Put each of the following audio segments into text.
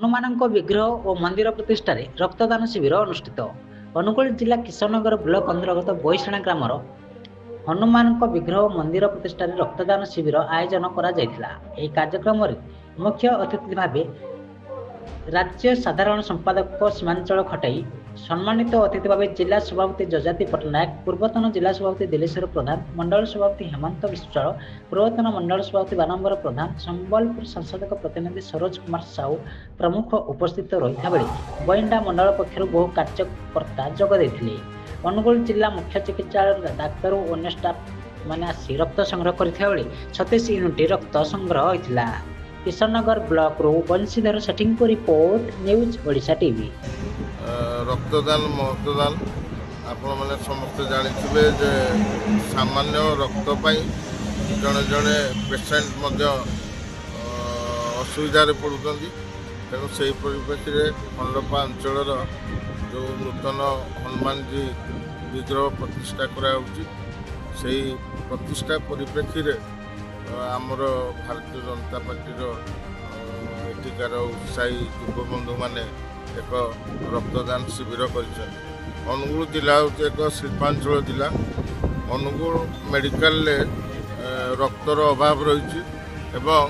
ହନୁମାନଙ୍କ ବିଗ୍ରହ ଓ ମନ୍ଦିର ପ୍ରତିଷ୍ଠାରେ ରକ୍ତଦାନ ଶିବିର ଅନୁଷ୍ଠିତ। ଅନୁଗୁଳ ଜିଲ୍ଲା କିଶନନଗର ବ୍ଲକ ଅନ୍ତର୍ଗତ ବୈଶାଣା ଗ୍ରାମର ହନୁମାନଙ୍କ ବିଗ୍ରହ ଓ ମନ୍ଦିର ପ୍ରତିଷ୍ଠାରେ ରକ୍ତଦାନ ଶିବିର ଆୟୋଜନ କରାଯାଇଥିଲା। ଏହି କାର୍ଯ୍ୟକ୍ରମରେ ମୁଖ୍ୟ ଅତିଥି ଭାବେ ରାଜ୍ୟ ସାଧାରଣ ସମ୍ପାଦକ ସୀମାଞ୍ଚଳ ଖଟାଇ, ସମ୍ମାନିତ ଅତିଥି ଭାବେ ଜିଲ୍ଲା ସଭାପତି ଯଯାତି ପଟ୍ଟନାୟକ, ପୂର୍ବତନ ଜିଲ୍ଲା ସଭାପତି ଦିଲେଶ୍ୱର ପ୍ରଧାନ, ମଣ୍ଡଳ ସଭାପତି ହେମନ୍ତ ବିଶ୍ୱାଳ, ପୂର୍ବତନ ମଣ୍ଡଳ ସଭାପତି ବାନମ୍ବର ପ୍ରଧାନ, ସମ୍ବଲପୁର ସାଂସଦିକ ପ୍ରତିନିଧି ସରୋଜ କୁମାର ସାହୁ ପ୍ରମୁଖ ଉପସ୍ଥିତ ରହିଥିବା ବେଳେ ବଇଣ୍ଡା ମଣ୍ଡଳ ପକ୍ଷରୁ ବହୁ କାର୍ଯ୍ୟକର୍ତ୍ତା ଯୋଗ ଦେଇଥିଲେ। ଅନୁଗୁଳ ଜିଲ୍ଲା ମୁଖ୍ୟ ଚିକିତ୍ସାଳୟର ଡାକ୍ତର ଓ ଅନ୍ୟ ଷ୍ଟାଫ୍ ମାନେ ଆସି ରକ୍ତ ସଂଗ୍ରହ କରିଥିବା ବେଳେ 36 ୟୁନିଟ୍ ରକ୍ତ ସଂଗ୍ରହ ହୋଇଥିଲା। କିଶନନଗର ବ୍ଲକରୁ ବଂଶୀଧର ସେଠୀଙ୍କ ରିପୋର୍ଟ, ନ୍ୟୁଜ୍ ଓଡ଼ିଶା ଟିଭି। ରକ୍ତଦାନ ମହତଦାନ ଆପଣମାନେ ସମସ୍ତେ ଜାଣିଥିବେ ଯେ ସାମାନ୍ୟ ରକ୍ତ ପାଇଁ ଜଣେ ଜଣେ ପେସେଣ୍ଟ ମଧ୍ୟ ଅସୁବିଧାରେ ପଡ଼ୁଛନ୍ତି। ତେଣୁ ସେହି ପରିପ୍ରେକ୍ଷୀରେ ଖଣ୍ଡପା ଅଞ୍ଚଳର ଯେଉଁ ନୂତନ ହନୁମାନଜୀ ବିଗ୍ରହ ପ୍ରତିଷ୍ଠା କରାଯାଉଛି, ସେହି ପ୍ରତିଷ୍ଠା ପରିପ୍ରେକ୍ଷୀରେ ଆମର ଭାରତୀୟ ଜନତା ପାର୍ଟିର ଏଠିକାର ଉତ୍ସାହୀ ଯୁବବନ୍ଧୁମାନେ ଏକ ରକ୍ତଦାନ ଶିବିର କରିଛନ୍ତି। ଅନୁଗୁଳ ଜିଲ୍ଲା ହେଉଛି ଏକ ଶିଳ୍ପାଞ୍ଚଳ ଜିଲ୍ଲା। ଅନୁଗୁଳ ମେଡ଼ିକାଲରେ ରକ୍ତର ଅଭାବ ରହିଛି ଏବଂ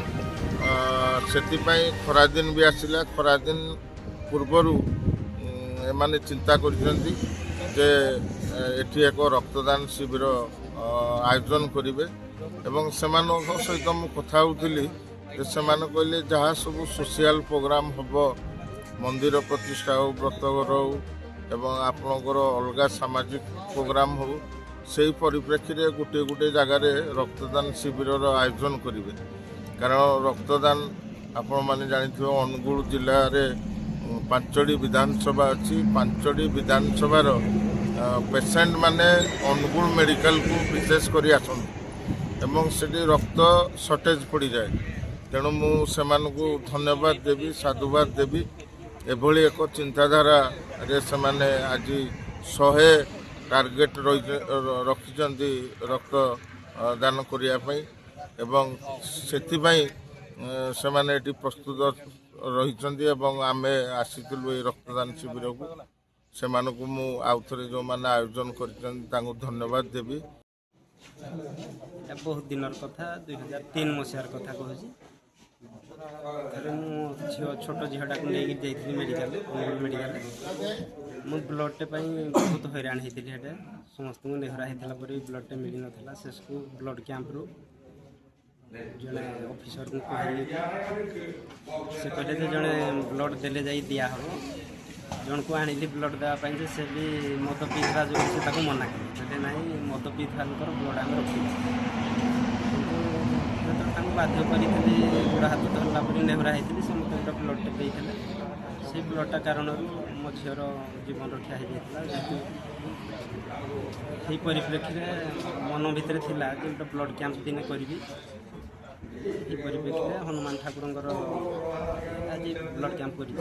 ସେଥିପାଇଁ ଖରାଦିନ ବି ଆସିଲା। ଖରାଦିନ ପୂର୍ବରୁ ଏମାନେ ଚିନ୍ତା କରିଛନ୍ତି ଯେ ଏଠି ଏକ ରକ୍ତଦାନ ଶିବିର ଆୟୋଜନ କରିବେ ଏବଂ ସେମାନଙ୍କ ସହିତ ମୁଁ କଥା ହେଉଥିଲି ଯେ ସେମାନେ କହିଲେ ଯାହା ସବୁ ସୋସିଆଲ ପ୍ରୋଗ୍ରାମ୍ ହେବ, ମନ୍ଦିର ପ୍ରତିଷ୍ଠା ହେଉ, ବ୍ରତଘର ହେଉ ଏବଂ ଆପଣଙ୍କର ଅଲଗା ସାମାଜିକ ପ୍ରୋଗ୍ରାମ୍ ହେଉ, ସେହି ପରିପ୍ରେକ୍ଷୀରେ ଗୋଟିଏ ଜାଗାରେ ରକ୍ତଦାନ ଶିବିରର ଆୟୋଜନ କରିବେ। କାରଣ ରକ୍ତଦାନ ଆପଣମାନେ ଜାଣିଥିବେ ଅନୁଗୁଳ ଜିଲ୍ଲାରେ 5ଟି ବିଧାନସଭା ଅଛି। 5ଟି ବିଧାନସଭାର ପେସେଣ୍ଟ ମାନେ ଅନୁଗୁଳ ମେଡ଼ିକାଲକୁ ବିଶେଷ କରି ଆସନ୍ତି ଏବଂ ସେଠି ରକ୍ତ ସର୍ଟେଜ ପଡ଼ିଯାଏ। ତେଣୁ ମୁଁ ସେମାନଙ୍କୁ ଧନ୍ୟବାଦ ଦେବି, ସାଧୁବାଦ ଦେବି। ଏଭଳି ଏକ ଚିନ୍ତାଧାରାରେ ସେମାନେ ଆଜି 100 ଟାର୍ଗେଟ ରଖିଛନ୍ତି ରକ୍ତ ଦାନ କରିବା ପାଇଁ ଏବଂ ସେଥିପାଇଁ ସେମାନେ ଏଠି ପ୍ରସ୍ତୁତ ରହିଛନ୍ତି ଏବଂ ଆମେ ଆସିଥିଲୁ ଏହି ରକ୍ତଦାନ ଶିବିରକୁ। ସେମାନଙ୍କୁ ମୁଁ ଆଉ ଥରେ ଯେଉଁମାନେ ଆୟୋଜନ କରିଛନ୍ତି ତାଙ୍କୁ ଧନ୍ୟବାଦ ଦେବି। ବହୁତ ଦିନର କଥା, 2003 ମସିହାର କଥା କହୁଛି। ଥରେ ମୁଁ ଛୋଟ ଝିଅଟାକୁ ନେଇକି ଯାଇଥିଲି ମେଡ଼ିକାଲ। ମୁଁ ବ୍ଲଡ଼ଟେ ପାଇଁ ବହୁତ ହଇରାଣ ହେଇଥିଲି। ସେଟା ସମସ୍ତଙ୍କୁ ନେହରା ହେଇଥିଲା ପରେ ବି ବ୍ଲଡ଼ଟେ ମିଳିନଥିଲା। ଶେଷକୁ ବ୍ଲଡ଼ କ୍ୟାମ୍ପରୁ ଜଣେ ଅଫିସରଙ୍କୁ କହିଲି, ସେ କହିଲେ ଯେ ଜଣେ ବ୍ଲଡ଼ ଦେଲେ ଯାଇ ଦିଆହେବ। ଜଣକୁ ଆଣିଲି ବ୍ଲଡ଼ ଦେବା ପାଇଁ ଯେ ସେ ବି ମଦ ପିଇଥିଲା ଯୋଗୁଁ ସେ ତାକୁ ମନା କଲେ। କହିଲେ ନାହିଁ, ମଦ ପିଇଥିବା ଲୋକର ବ୍ଲଡ଼ ଆମେ ରଖିବୁ। କିନ୍ତୁ ତାଙ୍କୁ ବାଧ୍ୟ କରିଥିଲି, ଗୋଡ଼ ହାତ ଧରିଲା ପରେ ନେହରା ହେଇଥିଲି। ସେ ମୋତେ ଗୋଟେ ବ୍ଲଡ଼ଟେ ଦେଇଥିଲେ। ସେଇ ବ୍ଲଡ଼ଟା କାରଣରୁ ମୋ ଝିଅର ଜୀବନ ରକ୍ଷା ହେଇଯାଇଥିଲା। ଯେହେତୁ ସେହି ପରିପ୍ରେକ୍ଷୀରେ ମନ ଭିତରେ ଥିଲା ଯେ ଗୋଟେ ବ୍ଲଡ଼ କ୍ୟାମ୍ପ ଦିନେ କରିବି। ଏହି ପରିପ୍ରେକ୍ଷୀରେ ହନୁମାନ ଠାକୁରଙ୍କର ଆଜି ବ୍ଲଡ଼ କ୍ୟାମ୍ପ କରିଛି।